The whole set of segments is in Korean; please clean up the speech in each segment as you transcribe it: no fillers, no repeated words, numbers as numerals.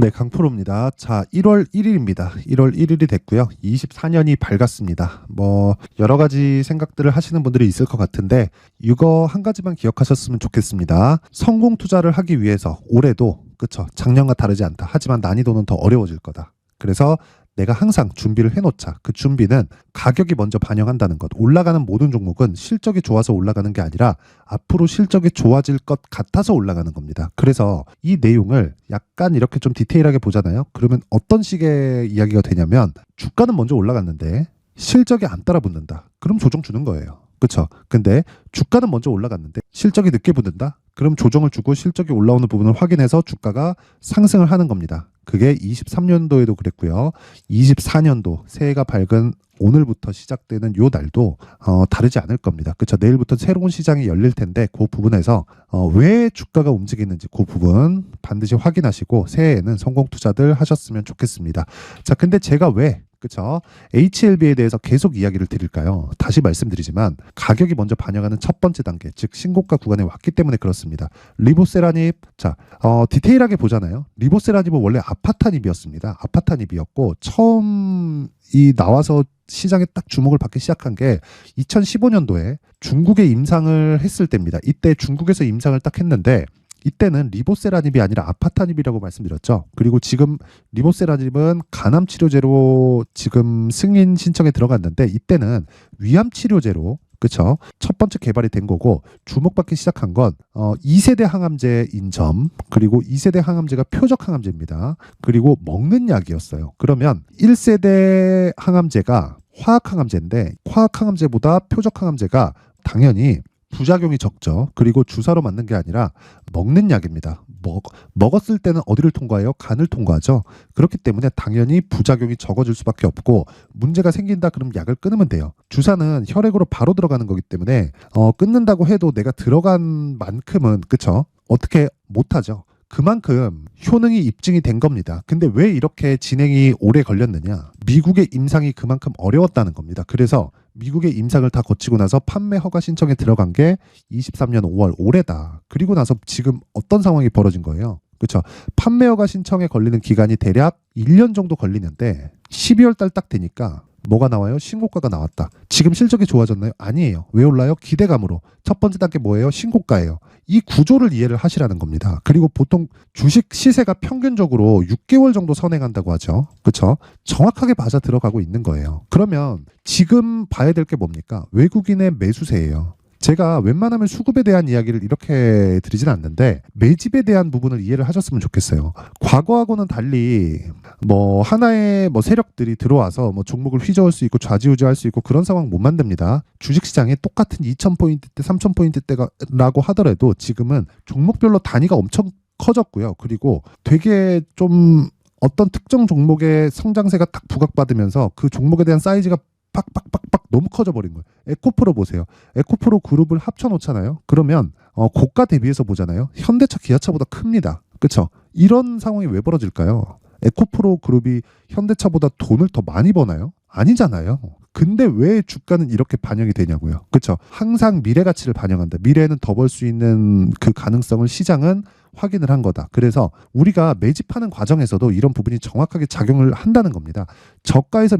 네, 강프로입니다. 자, 1월 1일입니다. 1월 1일이 됐고요. 24년이 밝았습니다. 여러 가지 생각들을 하시는 분들이 있을 것 같은데 이거 한 가지만 기억하셨으면 좋겠습니다. 성공 투자를 하기 위해서 올해도 그쵸, 작년과 다르지 않다. 하지만 난이도는 더 어려워질 거다. 그래서 내가 항상 준비를 해놓자. 그 준비는 가격이 먼저 반영한다는 것. 올라가는 모든 종목은 실적이 좋아서 올라가는 게 아니라 앞으로 실적이 좋아질 것 같아서 올라가는 겁니다. 그래서 이 내용을 약간 이렇게 좀 디테일하게 보잖아요. 그러면 어떤 식의 이야기가 되냐면 주가는 먼저 올라갔는데 실적이 안 따라 붙는다. 그럼 조정 주는 거예요. 그렇죠? 근데 주가는 먼저 올라갔는데 실적이 늦게 붙는다? 그럼 조정을 주고 실적이 올라오는 부분을 확인해서 주가가 상승을 하는 겁니다. 그게 23년도에도 그랬고요. 24년도 새해가 밝은 오늘부터 시작되는 요 날도 다르지 않을 겁니다. 그렇죠? 내일부터 새로운 시장이 열릴 텐데 그 부분에서 왜 주가가 움직이는지 그 부분 반드시 확인하시고 새해에는 성공 투자들 하셨으면 좋겠습니다. 자, 근데 제가 왜 그렇죠? HLB에 대해서 계속 이야기를 드릴까요? 다시 말씀드리지만 가격이 먼저 반영하는 첫 번째 단계, 즉 신고가 구간에 왔기 때문에 그렇습니다. 리보세라닙, 자, 디테일하게 보잖아요. 리보세라닙은 원래 아파타닙이었습니다. 아파타닙이었고 처음 이 나와서 시장에 딱 주목을 받기 시작한 게 2015년도에 중국에 임상을 했을 때입니다. 이때 중국에서 임상을 딱 했는데 이때는 리보세라닙이 아니라 아파타닙이라고 말씀드렸죠. 그리고 지금 리보세라닙은 간암 치료제로 지금 승인 신청에 들어갔는데 이때는 위암 치료제로 그쵸? 첫 번째 개발이 된 거고 주목받기 시작한 건 2세대 항암제인 점 그리고 2세대 항암제가 표적 항암제입니다. 그리고 먹는 약이었어요. 그러면 1세대 항암제가 화학 항암제인데 화학 항암제보다 표적 항암제가 당연히 부작용이 적죠. 그리고 주사로 맞는 게 아니라 먹는 약입니다. 먹었을 때는 어디를 통과해요? 간을 통과하죠. 그렇기 때문에 당연히 부작용이 적어질 수밖에 없고 문제가 생긴다 그러면 약을 끊으면 돼요. 주사는 혈액으로 바로 들어가는 거기 때문에 끊는다고 해도 내가 들어간 만큼은 그쵸? 어떻게 못하죠. 그만큼 효능이 입증이 된 겁니다. 근데 왜 이렇게 진행이 오래 걸렸느냐? 미국의 임상이 그만큼 어려웠다는 겁니다. 그래서 미국의 임상을 다 거치고 나서 판매 허가 신청에 들어간 게 23년 5월 올해다. 그리고 나서 지금 어떤 상황이 벌어진 거예요? 그렇죠? 판매 허가 신청에 걸리는 기간이 대략 1년 정도 걸리는데 12월 달 딱 되니까 뭐가 나와요? 신고가가 나왔다. 지금 실적이 좋아졌나요? 아니에요. 왜 올라요? 기대감으로. 첫 번째 단계 뭐예요? 신고가예요. 이 구조를 이해를 하시라는 겁니다. 그리고 보통 주식 시세가 평균적으로 6개월 정도 선행한다고 하죠. 그렇죠? 정확하게 맞아 들어가고 있는 거예요. 그러면 지금 봐야 될 게 뭡니까? 외국인의 매수세예요. 제가 웬만하면 수급에 대한 이야기를 이렇게 드리진 않는데 매집에 대한 부분을 이해를 하셨으면 좋겠어요. 과거하고는 달리 하나의 세력들이 들어와서 종목을 휘저을 수 있고 좌지우지할 수 있고 그런 상황 못 만듭니다. 주식시장에 똑같은 2,000포인트대 3,000포인트대라고 하더라도 지금은 종목별로 단위가 엄청 커졌고요. 그리고 되게 좀 어떤 특정 종목의 성장세가 딱 부각받으면서 그 종목에 대한 사이즈가 빡빡빡빡 너무 커져 버린 거예요. 에코프로 보세요. 에코프로 그룹을 합쳐 놓잖아요. 그러면 고가 대비해서 보잖아요. 현대차, 기아차보다 큽니다. 그렇죠? 이런 상황이 왜 벌어질까요? 에코프로 그룹이 현대차보다 돈을 더 많이 버나요? 아니잖아요. 근데 왜 주가는 이렇게 반영이 되냐고요. 그렇죠? 항상 미래 가치를 반영한다. 미래에는 더 벌 수 있는 그 가능성을 시장은 확인을 한 거다. 그래서 우리가 매집하는 과정에서도 이런 부분이 정확하게 작용을 한다는 겁니다. 저가에서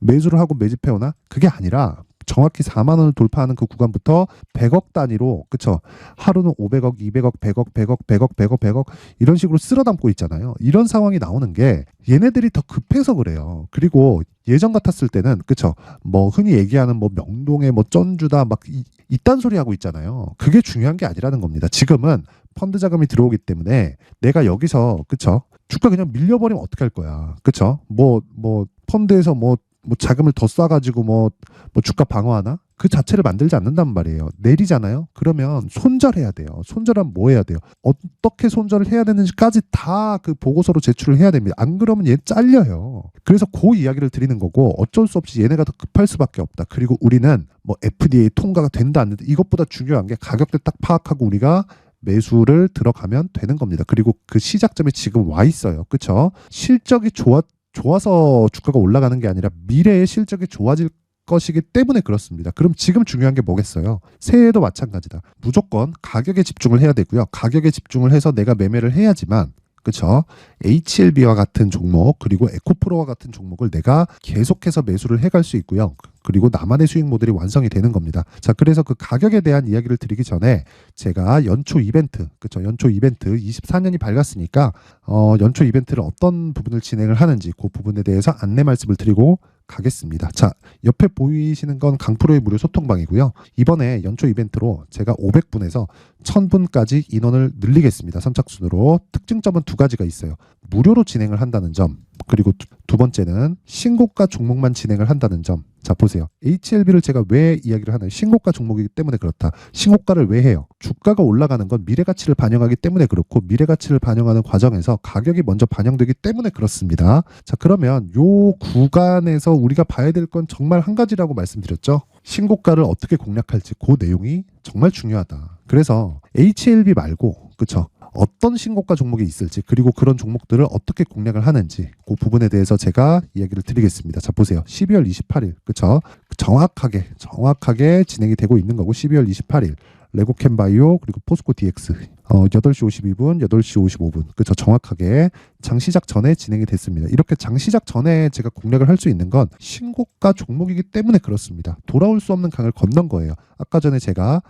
매수를 하고 매집해오나? 그게 아니라 정확히 4만 원을 돌파하는 그 구간부터 100억 단위로 그쵸? 하루는 500억, 200억, 100억, 100억, 100억, 100억, 100억 이런 식으로 쓸어 담고 있잖아요. 이런 상황이 나오는 게 얘네들이 더 급해서 그래요. 그리고 예전 같았을 때는 그쵸? 흔히 얘기하는 명동에 쩐주다 이딴 소리 하고 있잖아요. 그게 중요한 게 아니라는 겁니다. 지금은 펀드 자금이 들어오기 때문에 내가 여기서 그쵸? 주가 그냥 밀려버리면 어떻게 할 거야. 그쵸? 펀드에서 자금을 더 쏴가지고 주가 방어하나? 그 자체를 만들지 않는단 말이에요. 내리잖아요? 그러면 손절해야 돼요. 손절하면 뭐 해야 돼요? 어떻게 손절을 해야 되는지까지 다 그 보고서로 제출을 해야 됩니다. 안 그러면 얘 잘려요. 그래서 그 이야기를 드리는 거고 어쩔 수 없이 얘네가 더 급할 수밖에 없다. 그리고 우리는 FDA 통과가 된다 안 된다 이것보다 중요한 게 가격대 딱 파악하고 우리가 매수를 들어가면 되는 겁니다. 그리고 그 시작점이 지금 와 있어요. 그렇죠? 실적이 좋아서 주가가 올라가는 게 아니라 미래의 실적이 좋아질 것이기 때문에 그렇습니다. 그럼 지금 중요한 게 뭐겠어요? 새해에도 마찬가지다. 무조건 가격에 집중을 해야 되고요. 가격에 집중을 해서 내가 매매를 해야지만 그쵸? HLB와 같은 종목 그리고 에코프로와 같은 종목을 내가 계속해서 매수를 해갈 수 있고요. 그리고 나만의 수익 모델이 완성이 되는 겁니다. 자, 그래서 그 가격에 대한 이야기를 드리기 전에 제가 연초 이벤트, 그쵸? 연초 이벤트 24년이 밝았으니까 연초 이벤트를 어떤 부분을 진행을 하는지 그 부분에 대해서 안내 말씀을 드리고 가겠습니다. 자, 옆에 보이시는 건 강프로의 무료 소통방이고요. 이번에 연초 이벤트로 제가 500분에서 1000분까지 인원을 늘리겠습니다. 선착순으로. 특징점은 두 가지가 있어요. 무료로 진행을 한다는 점, 그리고 두 번째는 신고가 종목만 진행을 한다는 점. 자, 보세요. HLB를 제가 왜 이야기를 하나요? 신고가 종목이기 때문에 그렇다. 신고가를 왜 해요? 주가가 올라가는 건 미래가치를 반영하기 때문에 그렇고, 미래가치를 반영하는 과정에서 가격이 먼저 반영되기 때문에 그렇습니다. 자, 그러면 요 구간에서 우리가 봐야 될 건 정말 한 가지라고 말씀드렸죠. 신고가를 어떻게 공략할지 그 내용이 정말 중요하다. 그래서 HLB 말고, 그쵸? 어떤 신고가 종목이 있을지, 그리고 그런 종목들을 어떻게 공략을 하는지 그 부분에 대해서 제가 이야기를 드리겠습니다. 자, 보세요. 12월 28일, 그쵸? 정확하게 진행이 되고 있는 거고, 12월 28일 레고캠바이오 그리고 포스코 DX 8시 52분, 8시 55분, 그쵸? 정확하게 장 시작 전에 진행이 됐습니다. 이렇게 장 시작 전에 제가 공략을 할 수 있는 건 신고가 종목이기 때문에 그렇습니다. 돌아올 수 없는 강을 건넌 거예요. 아까 전에 제가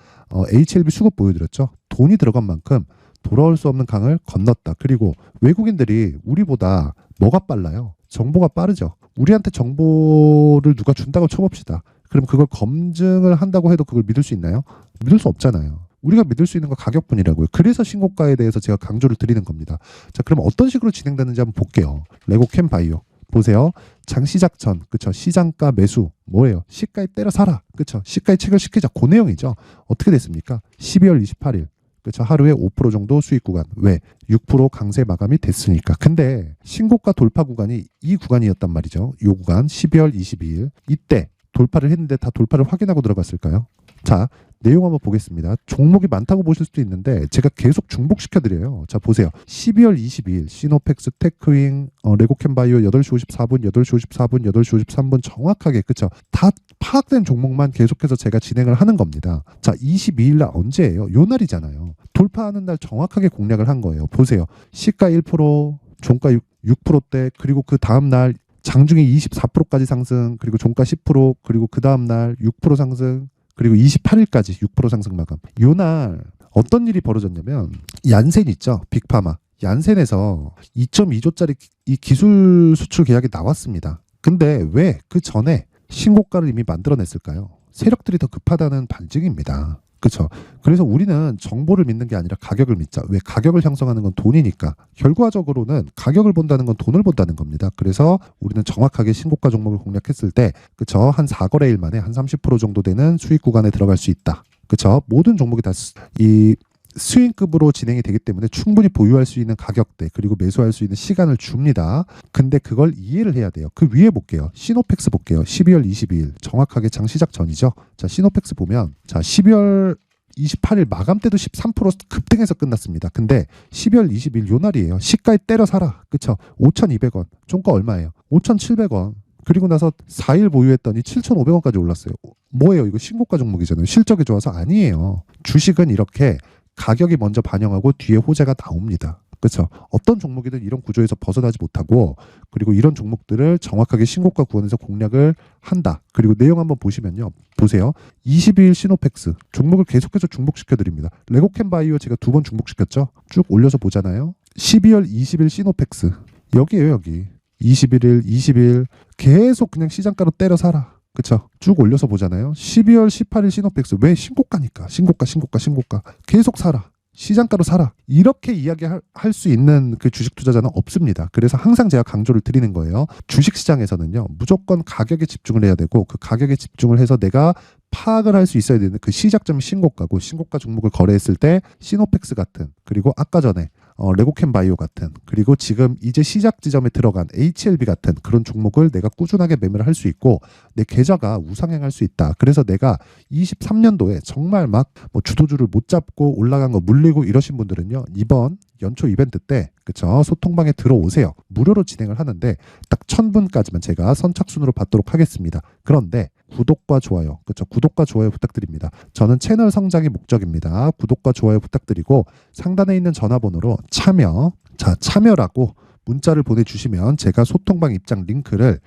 HLB 수급 보여드렸죠. 돈이 들어간 만큼 돌아올 수 없는 강을 건넜다. 그리고 외국인들이 우리보다 뭐가 빨라요? 정보가 빠르죠. 우리한테 정보를 누가 준다고 쳐봅시다. 그럼 그걸 검증을 한다고 해도 그걸 믿을 수 있나요? 믿을 수 없잖아요. 우리가 믿을 수 있는 건 가격뿐이라고요. 그래서 신고가에 대해서 제가 강조를 드리는 겁니다. 자, 그럼 어떤 식으로 진행되는지 한번 볼게요. 레고캠바이오 보세요. 장 시작 전, 그쵸? 시장가 매수 뭐예요? 시가에 때려 사라, 그쵸? 시가에 체결시키자, 그 내용이죠. 어떻게 됐습니까? 12월 28일 그쵸? 하루에 5% 정도 수익 구간. 왜? 6% 강세 마감이 됐으니까. 근데 신고가 돌파 구간이 이 구간이었단 말이죠. 이 구간 12월 22일 이때 돌파를 했는데 다 돌파를 확인하고 들어갔을까요? 자, 내용 한번 보겠습니다. 종목이 많다고 보실 수도 있는데 제가 계속 중복시켜드려요. 자, 보세요. 12월 22일 시노펙스, 테크윙, 레고캠바이오 8시 54분, 8시 54분, 8시 53분 정확하게, 그쵸? 다 파악된 종목만 계속해서 제가 진행을 하는 겁니다. 자, 22일 날 언제예요? 요 날이잖아요. 돌파하는 날 정확하게 공략을 한 거예요. 보세요. 시가 1%, 종가 6%대, 그리고 그 다음 날 장중에 24%까지 상승, 그리고 종가 10%, 그리고 그 다음 날 6% 상승, 그리고 28일까지 6% 상승 마감. 요날 어떤 일이 벌어졌냐면 얀센 있죠. 빅파마. 얀센에서 2.2조짜리 이 기술 수출 계약이 나왔습니다. 근데 왜 그 전에 신고가를 이미 만들어냈을까요? 세력들이 더 급하다는 반증입니다. 그렇죠. 그래서 우리는 정보를 믿는 게 아니라 가격을 믿자. 왜? 가격을 형성하는 건 돈이니까. 결과적으로는 가격을 본다는 건 돈을 본다는 겁니다. 그래서 우리는 정확하게 신고가 종목을 공략했을 때, 그렇죠. 한 4거래일 만에 한 30% 정도 되는 수익 구간에 들어갈 수 있다. 그렇죠. 모든 종목이 다 이 스윙급으로 진행이 되기 때문에 충분히 보유할 수 있는 가격대, 그리고 매수할 수 있는 시간을 줍니다. 근데 그걸 이해를 해야 돼요. 그 위에 볼게요. 시노펙스 볼게요. 12월 22일 정확하게 장 시작 전이죠. 자, 시노펙스 보면 자, 12월 28일 마감 때도 13% 급등해서 끝났습니다. 근데 12월 20일 요 날이에요. 시가에 때려 사라. 그쵸? 5,200원. 종가 얼마예요? 5,700원. 그리고 나서 4일 보유했더니 7,500원까지 올랐어요. 뭐예요? 이거 신고가 종목이잖아요. 실적이 좋아서 아니에요. 주식은 이렇게 가격이 먼저 반영하고 뒤에 호재가 나옵니다. 그렇죠? 어떤 종목이든 이런 구조에서 벗어나지 못하고, 그리고 이런 종목들을 정확하게 신고가 구간에서 공략을 한다. 그리고 내용 한번 보시면요. 보세요. 22일 시노펙스 종목을 계속해서 중복시켜드립니다. 레고캠바이오 제가 2번 중복시켰죠. 쭉 올려서 보잖아요. 12월 20일 시노펙스 여기에요. 여기 21일 20일 계속 그냥 시장가로 때려 사라. 그쵸? 쭉 올려서 보잖아요. 12월 18일 시노펙스 왜? 신고가니까. 신고가 계속 사라. 시장가로 사라. 이렇게 이야기할 수 있는 그 주식 투자자는 없습니다. 그래서 항상 제가 강조를 드리는 거예요. 주식 시장에서는요. 무조건 가격에 집중을 해야 되고, 그 가격에 집중을 해서 내가 파악을 할 수 있어야 되는 그 시작점이 신고가고, 신고가 종목을 거래했을 때 시노펙스 같은, 그리고 아까 전에 레고캠바이오 같은, 그리고 지금 이제 시작 지점에 들어간 HLB 같은 그런 종목을 내가 꾸준하게 매매를 할 수 있고, 내 계좌가 우상향할 수 있다. 그래서 내가 23년도에 정말 막 뭐 주도주를 못 잡고 올라간 거 물리고 이러신 분들은요, 이번 연초 이벤트 때, 그쵸? 소통방에 들어오세요. 무료로 진행을 하는데 딱 1000분까지만 제가 선착순으로 받도록 하겠습니다. 그런데 구독과 좋아요, 그쵸? 구독과 좋아요 부탁드립니다. 저는 채널 성장이 목적입니다. 구독과 좋아요 부탁드리고 상단에 있는 전화번호로 참여 자, 참여라고 문자를 보내주시면 제가 소통방 입장 링크를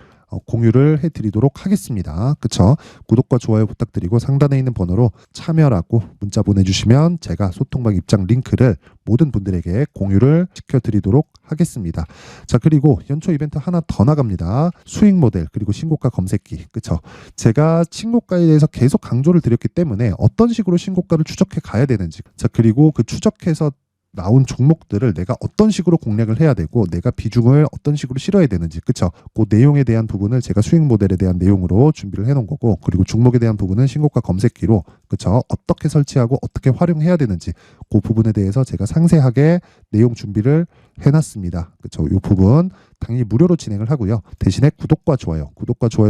공유를 해드리도록 하겠습니다. 그쵸? 구독과 좋아요 부탁드리고 상단에 있는 번호로 참여라고 문자 보내주시면 제가 소통방 입장 링크를 모든 분들에게 공유를 시켜드리도록 하겠습니다. 자, 그리고 연초 이벤트 하나 더 나갑니다. 수익 모델 그리고 신고가 검색기. 그쵸? 제가 신고가에 대해서 계속 강조를 드렸기 때문에 어떤 식으로 신고가를 추적해 가야 되는지, 자, 그리고 그 추적해서 나온 종목들을 내가 어떤 식으로 공략을 해야 되고 내가 비중을 어떤 식으로 실어야 되는지, 그쵸? 그 내용에 대한 부분을 제가 수익 모델에 대한 내용으로 준비를 해놓은 거고, 그리고 종목에 대한 부분은 신고가 검색기로, 그쵸? 어떻게 설치하고 어떻게 활용해야 되는지 그 부분에 대해서 제가 상세하게 내용 준비를 해놨습니다. 그쵸? 이 부분 당연히 무료로 진행을 하고요. 대신에 구독과 좋아요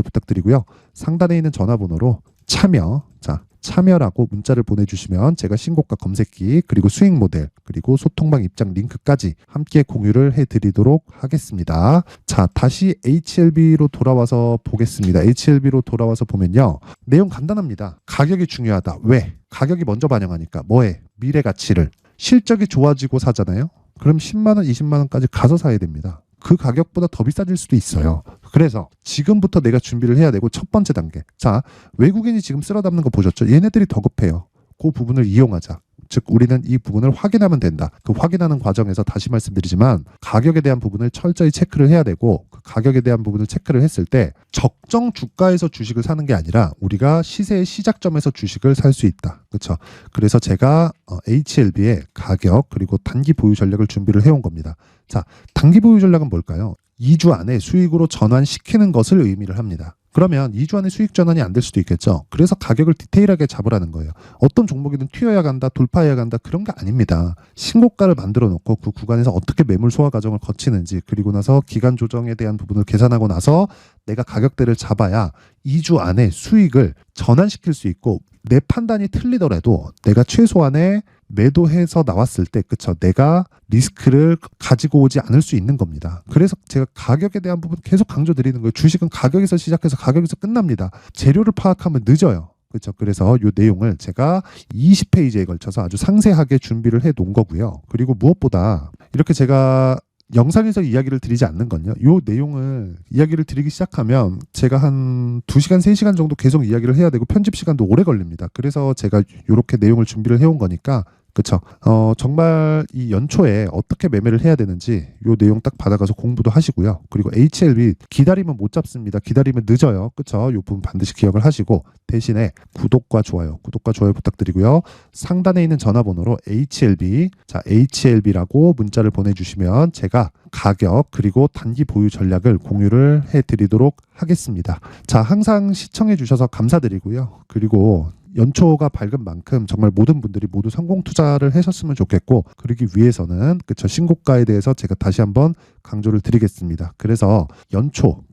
부탁드리고요. 상단에 있는 전화번호로 참여라고 문자를 보내주시면 제가 신고가 검색기 그리고 수익 모델 그리고 소통방 입장 링크까지 함께 공유를 해드리도록 하겠습니다. 자, 다시 HLB로 돌아와서 보겠습니다. HLB로 돌아와서 보면요, 내용 간단합니다. 가격이 중요하다. 왜? 가격이 먼저 반영하니까. 뭐에? 미래 가치를. 실적이 좋아지고 사잖아요. 그럼 10만원 20만원까지 가서 사야 됩니다. 그 가격보다 더 비싸질 수도 있어요. 그래서 지금부터 내가 준비를 해야 되고, 첫 번째 단계. 자, 외국인이 지금 쓸어 담는 거 보셨죠? 얘네들이 더 급해요. 그 부분을 이용하자. 즉 우리는 이 부분을 확인하면 된다. 그 확인하는 과정에서 다시 말씀드리지만 가격에 대한 부분을 철저히 체크를 해야 되고, 그 가격에 대한 부분을 체크를 했을 때 적정 주가에서 주식을 사는 게 아니라 우리가 시세의 시작점에서 주식을 살 수 있다. 그렇죠? 그래서 제가 HLB의 가격 그리고 단기 보유 전략을 준비를 해온 겁니다. 자, 단기 보유 전략은 뭘까요? 2주 안에 수익으로 전환시키는 것을 의미를 합니다. 그러면 2주 안에 수익 전환이 안 될 수도 있겠죠. 그래서 가격을 디테일하게 잡으라는 거예요. 어떤 종목이든 튀어야 간다, 돌파해야 간다, 그런 게 아닙니다. 신고가를 만들어 놓고 그 구간에서 어떻게 매물 소화 과정을 거치는지, 그리고 나서 기간 조정에 대한 부분을 계산하고 나서 내가 가격대를 잡아야 2주 안에 수익을 전환시킬 수 있고, 내 판단이 틀리더라도 내가 최소한의 매도해서 나왔을 때, 그쵸, 내가 리스크를 가지고 오지 않을 수 있는 겁니다. 그래서 제가 가격에 대한 부분 계속 강조드리는 거예요. 주식은 가격에서 시작해서 가격에서 끝납니다. 재료를 파악하면 늦어요. 그렇죠. 그래서 이 내용을 제가 20페이지에 걸쳐서 아주 상세하게 준비를 해 놓은 거고요. 그리고 무엇보다 이렇게 제가 영상에서 이야기를 드리지 않는 건요, 이 내용을 이야기를 드리기 시작하면 제가 한 2시간, 3시간 정도 계속 이야기를 해야 되고 편집 시간도 오래 걸립니다. 그래서 제가 이렇게 내용을 준비를 해온 거니까, 그쵸? 정말 이 연초에 어떻게 매매를 해야 되는지 요 내용 딱 받아가서 공부도 하시고요. 그리고 HLB 기다리면 못 잡습니다. 기다리면 늦어요. 그쵸? 요 부분 반드시 기억을 하시고, 대신에 구독과 좋아요 부탁드리고요. 상단에 있는 전화번호로 HLB라고 문자를 보내주시면 제가 가격 그리고 단기 보유 전략을 공유를 해드리도록 하겠습니다. 자, 항상 시청해 주셔서 감사드리고요. 그리고 연초가 밝은 만큼 정말 모든 분들이 모두 성공 투자를 하셨으면 좋겠고, 그러기 위해서는, 그쵸, 신고가에 대해서 제가 다시 한번 강조를 드리겠습니다. 그래서 연초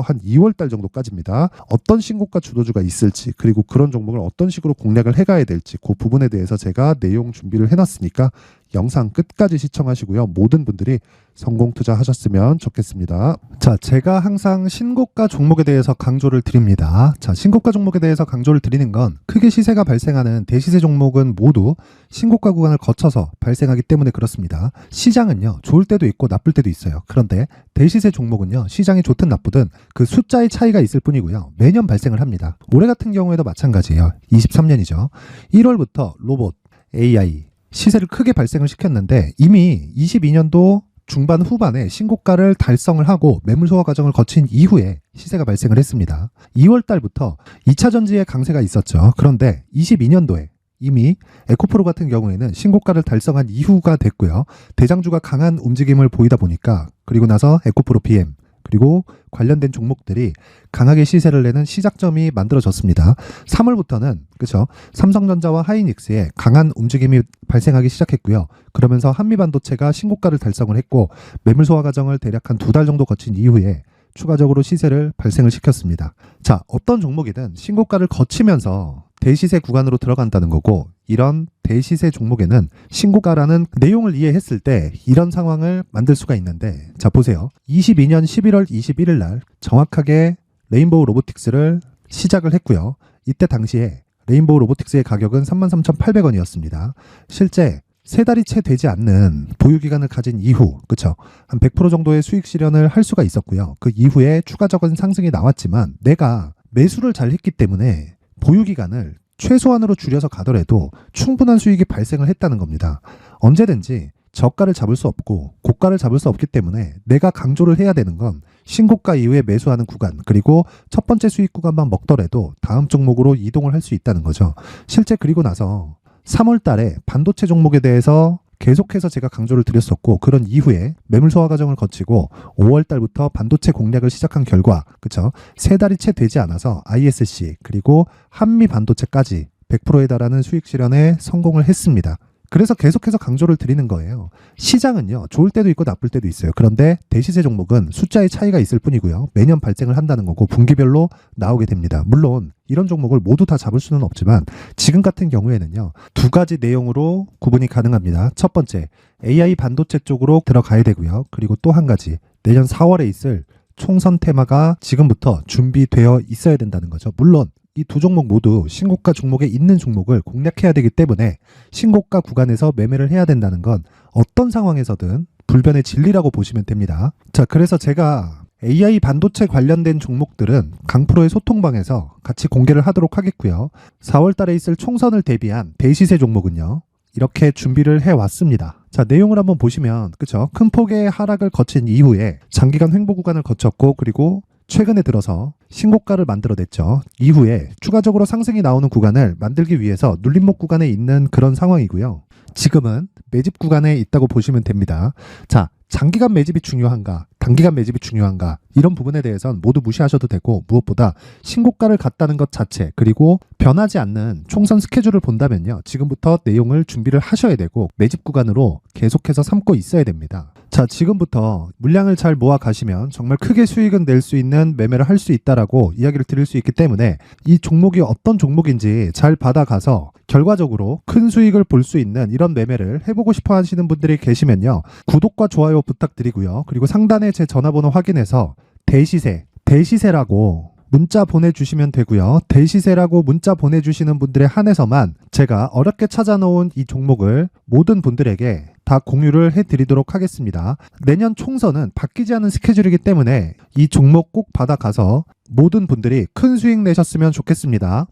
한 2월 달 정도까지입니다. 어떤 신고가 주도주가 있을지, 그리고 그런 종목을 어떤 식으로 공략을 해가야 될지, 그 부분에 대해서 제가 내용 준비를 해놨으니까 영상 끝까지 시청하시고요. 모든 분들이 성공 투자하셨으면 좋겠습니다. 자, 제가 항상 신고가 종목에 대해서 강조를 드립니다. 자, 신고가 종목에 대해서 강조를 드리는 건, 크게 시세가 발생하는 대시세 종목은 모두 신고가 구간을 거쳐서 발생하기 때문에 그렇습니다. 시장은요, 좋을 때도 있고 나쁠 때도 있어요. 그런데 대시세 종목은요, 시장이 좋든 나쁘든 그 숫자의 차이가 있을 뿐이고요, 매년 발생을 합니다. 올해 같은 경우에도 마찬가지예요. 23년이죠. 1월부터 로봇, AI 시세를 크게 발생을 시켰는데, 이미 22년도 중반 후반에 신고가를 달성을 하고 매물 소화 과정을 거친 이후에 시세가 발생을 했습니다. 2월 달부터 2차 전지의 강세가 있었죠. 그런데 22년도에 이미 에코프로 같은 경우에는 신고가를 달성한 이후가 됐고요. 대장주가 강한 움직임을 보이다 보니까, 그리고 나서 에코프로 PM 그리고 관련된 종목들이 강하게 시세를 내는 시작점이 만들어졌습니다. 3월부터는, 그렇죠, 삼성전자와 하이닉스의 강한 움직임이 발생하기 시작했고요. 그러면서 한미반도체가 신고가를 달성을 했고, 매물 소화 과정을 대략 한 2달 정도 거친 이후에 추가적으로 시세를 발생을 시켰습니다. 자, 어떤 종목이든 신고가를 거치면서 대시세 구간으로 들어간다는 거고, 이런 대시세 종목에는 신고가라는 내용을 이해했을 때 이런 상황을 만들 수가 있는데, 자, 보세요. 22년 11월 21일 날 정확하게 레인보우 로보틱스를 시작을 했고요. 이때 당시에 레인보우 로보틱스의 가격은 33,800원이었습니다. 실제 3달이 채 되지 않는 보유기간을 가진 이후, 그쵸? 한 100% 정도의 수익 실현을 할 수가 있었고요. 그 이후에 추가적인 상승이 나왔지만 내가 매수를 잘 했기 때문에 보유기간을 최소한으로 줄여서 가더라도 충분한 수익이 발생을 했다는 겁니다. 언제든지 저가를 잡을 수 없고 고가를 잡을 수 없기 때문에 내가 강조를 해야 되는 건 신고가 이후에 매수하는 구간, 그리고 첫 번째 수익 구간만 먹더라도 다음 종목으로 이동을 할 수 있다는 거죠. 실제 그리고 나서 3월 달에 반도체 종목에 대해서 계속해서 제가 강조를 드렸었고, 그런 이후에 매물 소화 과정을 거치고 5월 달부터 반도체 공략을 시작한 결과, 그쵸? 3달이 채 되지 않아서 ISC 그리고 한미 반도체까지 100%에 달하는 수익 실현에 성공을 했습니다. 그래서 계속해서 강조를 드리는 거예요. 시장은요, 좋을 때도 있고 나쁠 때도 있어요. 그런데 대시세 종목은 숫자의 차이가 있을 뿐이고요. 매년 발생을 한다는 거고 분기별로 나오게 됩니다. 물론 이런 종목을 모두 다 잡을 수는 없지만 지금 같은 경우에는요, 2가지 내용으로 구분이 가능합니다. 첫 번째, AI 반도체 쪽으로 들어가야 되고요. 그리고 또 한 가지, 내년 4월에 있을 총선 테마가 지금부터 준비되어 있어야 된다는 거죠. 물론 이 두 종목 모두 신고가 종목에 있는 종목을 공략해야 되기 때문에 신고가 구간에서 매매를 해야 된다는 건 어떤 상황에서든 불변의 진리라고 보시면 됩니다. 자, 그래서 제가 AI 반도체 관련된 종목들은 강프로의 소통방에서 같이 공개를 하도록 하겠고요. 4월 달에 있을 총선을 대비한 대시세 종목은요, 이렇게 준비를 해왔습니다. 자, 내용을 한번 보시면, 그쵸? 큰 폭의 하락을 거친 이후에 장기간 횡보 구간을 거쳤고, 그리고 최근에 들어서 신고가를 만들어냈죠. 이후에 추가적으로 상승이 나오는 구간을 만들기 위해서 눌림목 구간에 있는 그런 상황이고요. 지금은 매집 구간에 있다고 보시면 됩니다. 자, 장기간 매집이 중요한가, 단기간 매집이 중요한가, 이런 부분에 대해서는 모두 무시하셔도 되고, 무엇보다 신고가를 갔다는 것 자체, 그리고 변하지 않는 총선 스케줄을 본다면요, 지금부터 내용을 준비를 하셔야 되고 매집 구간으로 계속해서 삼고 있어야 됩니다. 자, 지금부터 물량을 잘 모아 가시면 정말 크게 수익은 낼 수 있는 매매를 할 수 있다라고 이야기를 드릴 수 있기 때문에 이 종목이 어떤 종목인지 잘 받아가서 결과적으로 큰 수익을 볼 수 있는 이런 매매를 해보고 싶어 하시는 분들이 계시면요, 구독과 좋아요 부탁드리고요. 그리고 상단에 제 전화번호 확인해서 대시세라고 문자 보내주시면 되고요. 대시세라고 문자 보내주시는 분들에 한해서만 제가 어렵게 찾아놓은 이 종목을 모든 분들에게 다 공유를 해드리도록 하겠습니다. 내년 총선은 바뀌지 않은 스케줄이기 때문에 이 종목 꼭 받아가서 모든 분들이 큰 수익 내셨으면 좋겠습니다.